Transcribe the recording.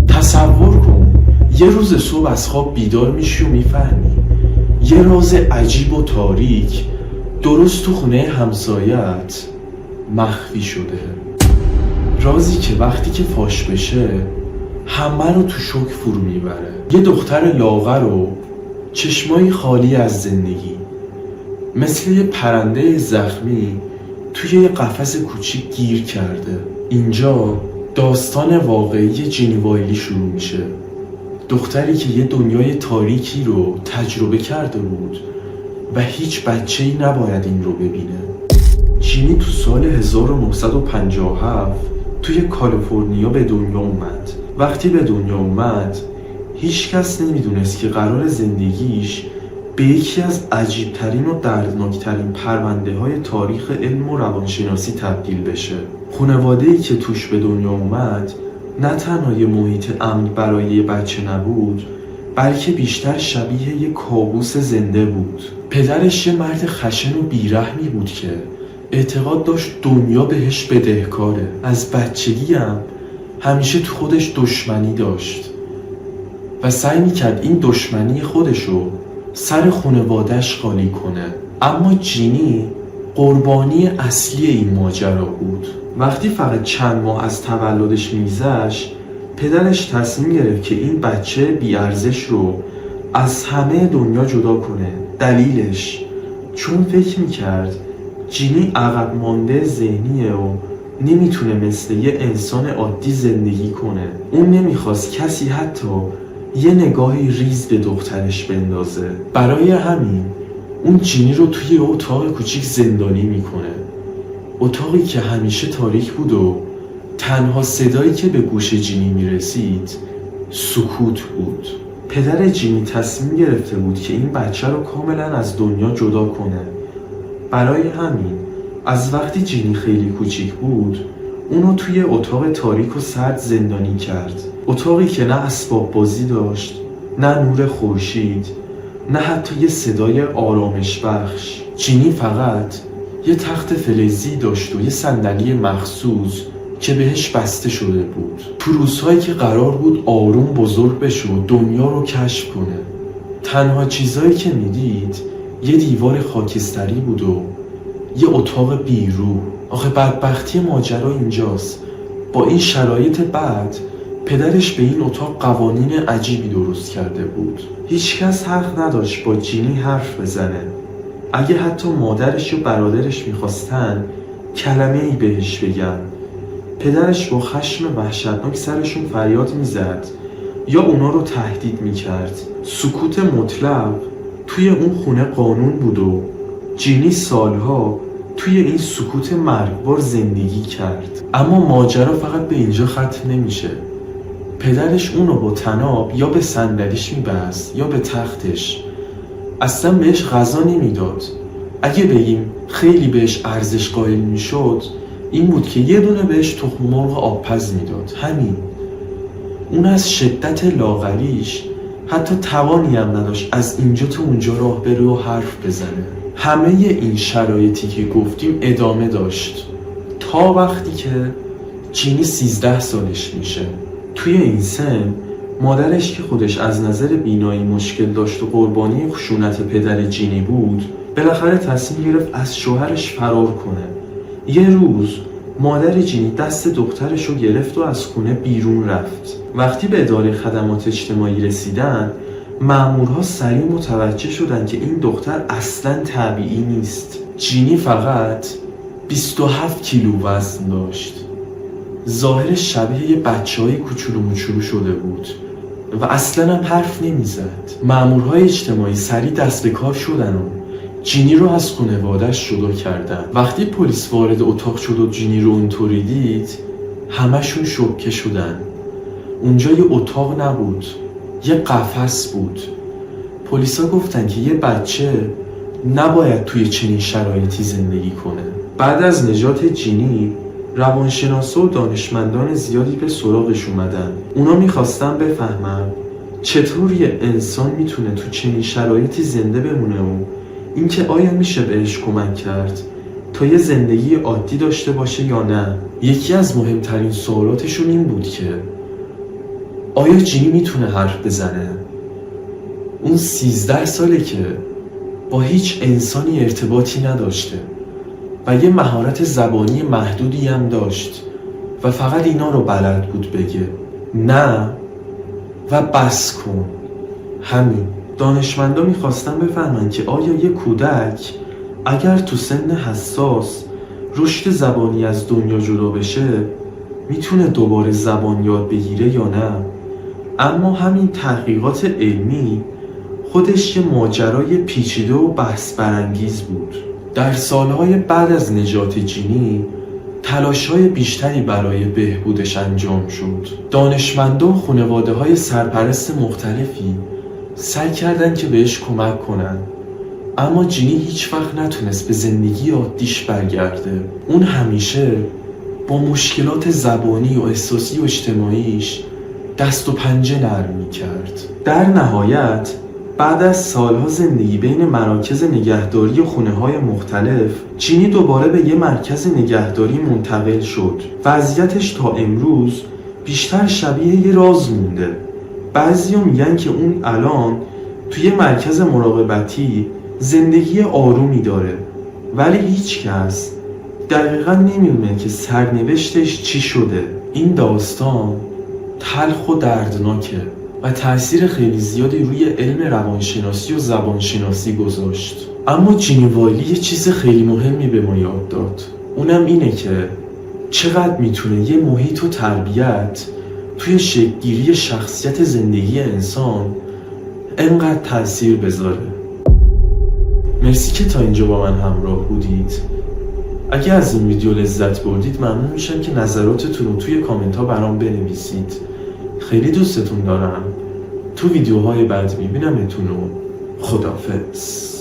تصور کن یه روز صبح از خواب بیدار میشی و میفهمی یه راز عجیب و تاریک درست تو خونه همسایت مخفی شده. رازی که وقتی که فاش بشه همه رو تو شوک فرو میبره. یه دختر لاغر و چشمای خالی از زندگی مثل یه پرنده زخمی توی یه قفس کوچیک گیر کرده. اینجا داستان واقعی جینی وایلی شروع میشه. دختری که یه دنیای تاریکی رو تجربه کرده بود و هیچ بچه‌ای نباید این رو ببینه. جینی تو سال 1957 توی کالیفرنیا به دنیا اومد. وقتی به دنیا اومد هیچ کس نمیدونست که قرار زندگیش به یکی از عجیبترین و دردناکترین پرونده های تاریخ علم و روانشناسی تبدیل بشه. خانواده‌ای که توش به دنیا اومد نه تنها یه محیط امن برای یه بچه نبود، بلکه بیشتر شبیه یه کابوس زنده بود. پدرش یه مرد خشن و بیرحمی بود که اعتقاد داشت دنیا بهش بدهکاره. از بچگی هم همیشه تو خودش دشمنی داشت و سعی میکرد این دشمنی خودشو سر خانواده‌اش خالی کنه. اما جینی قربانی اصلی این ماجرا بود. وقتی فقط چند ماه از تولدش میگذشت پدرش تصمیم گرفت که این بچه بی‌ارزش رو از همه دنیا جدا کنه. دلیلش چون فکر میکرد جینی عقب مانده ذهنیه و نمیتونه مثل یه انسان عادی زندگی کنه. اون نمیخواست کسی حتی یه نگاهی ریز به دخترش بندازه. برای همین اون جینی رو توی اتاق کوچیک زندانی میکنه. اتاقی که همیشه تاریک بود و تنها صدایی که به گوش جینی میرسید سکوت بود. پدر جینی تصمیم گرفته بود که این بچه رو کاملا از دنیا جدا کنه. برای همین از وقتی جینی خیلی کوچیک بود اونو توی اتاق تاریک و سرد زندانی کرد. اتاقی که نه اسباب بازی داشت، نه نور خورشید، نه حتی یه صدای آرامش بخش. جینی فقط یه تخت فلزی داشت و یه صندلی مخصوص که بهش بسته شده بود. تو روزهایی که قرار بود آروم بزرگ بشه و دنیا رو کشف کنه، تنها چیزایی که میدید یه دیوار خاکستری بود و یه اتاق بیروح. آخه بدبختی ماجرا اینجاست، با این شرایط بد پدرش به این اتاق قوانین عجیبی درست کرده بود. هیچکس حق نداشت با جینی حرف بزنه. اگه حتی مادرش و برادرش میخواستن کلمه ای بهش بگن، پدرش با خشم وحشتناک سرشون فریاد میزد یا اونا رو تهدید میکرد. سکوت مطلق توی اون خونه قانون بود و جینی سالها توی این سکوت مرگبار زندگی کرد. اما ماجرا فقط به اینجا ختم نمیشه. پدرش اونو با طناب یا به صندلیش میبست یا به تختش. اصلا بهش غذا نمیداد. اگه بگیم خیلی بهش ارزش قائل میشد این بود که یه دونه بهش تخم مرغ آبپز میداد. همین. اون از شدت لاغریش حتی توانی هم نداشت از اینجا تا اونجا راه بره و حرف بزنه. همه این شرایطی که گفتیم ادامه داشت تا وقتی که جینی 13 سالش میشه. توی این سن مادرش که خودش از نظر بینایی مشکل داشت و قربانی خشونت پدر جینی بود، بالاخره تصمیم گرفت از شوهرش فرار کنه. یه روز مادر جینی دست دخترش رو گرفت و از خونه بیرون رفت. وقتی به اداره خدمات اجتماعی رسیدن مامورها سریع متوجه شدن که این دختر اصلاً طبیعی نیست. جینی فقط 27 کیلو وزن داشت. ظاهرش شبیه یه بچه‌های کوچولو موچولو شده بود و اصلاً هم حرف نمیزد. مامورهای اجتماعی سریع دست به کار شدن و جینی رو از خانواده‌اش جدا کردن. وقتی پلیس وارد اتاق شد و جینی رو اونطوری دید همشون شوکه شدن. اونجا یه اتاق نبود، یه قفس بود. پلیسا گفتن که یه بچه نباید توی چنین شرایطی زندگی کنه. بعد از نجات جینی روانشناسا و دانشمندان زیادی به سراغش اومدن. اونا میخواستن بفهمن چطور یه انسان میتونه تو چنین شرایطی زنده بمونه و اینکه آیا میشه بهش کمک کرد تا یه زندگی عادی داشته باشه یا نه. یکی از مهمترین سوالاتشون این بود که آیا جینی میتونه حرف بزنه؟ اون 13 ساله که با هیچ انسانی ارتباطی نداشته و یه مهارت زبانی محدودی هم داشت و فقط اینا رو بلد بود بگه نه و بس کن. همین. دانشمندا میخواستن بفهمن که آیا یه کودک اگر تو سن حساس رشد زبانی از دنیا جدا بشه میتونه دوباره زبان یاد بگیره یا نه. اما همین تحقیقات علمی خودش یه ماجرای پیچیده و بحث برانگیز بود. در سالهای بعد از نجات جینی تلاش‌های بیشتری برای بهبودش انجام شد. دانشمندا و خانواده‌های سرپرست مختلفی سعی کردن که بهش کمک کنن، اما جینی هیچ وقت نتونست به زندگی عادیش برگرده. اون همیشه با مشکلات زبانی و احساسی و اجتماعیش دست و پنجه نرم می‌کرد. در نهایت بعد از سالها زندگی بین مراکز نگهداری و خونه‌های مختلف، جینی دوباره به یه مرکز نگهداری منتقل شد. وضعیتش تا امروز بیشتر شبیه یه راز مونده. بعضیا میگن که اون الان توی مرکز مراقبتی زندگی آرومی داره، ولی هیچ کس دقیقا نمیدونه که سرنوشتش چی شده. این داستان تلخ و دردناکه و تأثیر خیلی زیادی روی علم روانشناسی و زبانشناسی گذاشت. اما جینی وایلی یه چیز خیلی مهمی به ما یاد داد. اونم اینه که چقدر میتونه یه محیط و تربیت توی شکل‌گیری شخصیت زندگی انسان انقدر تأثیر بذاره. مرسی که تا اینجا با من همراه بودید. اگه از این ویدیو لذت بردید ممنون میشم که نظراتتون رو توی کامنت ها برام بنویسید. خیلی دوستتون دارم. تو ویدیوهای بعد میبینمتون و خداحافظ.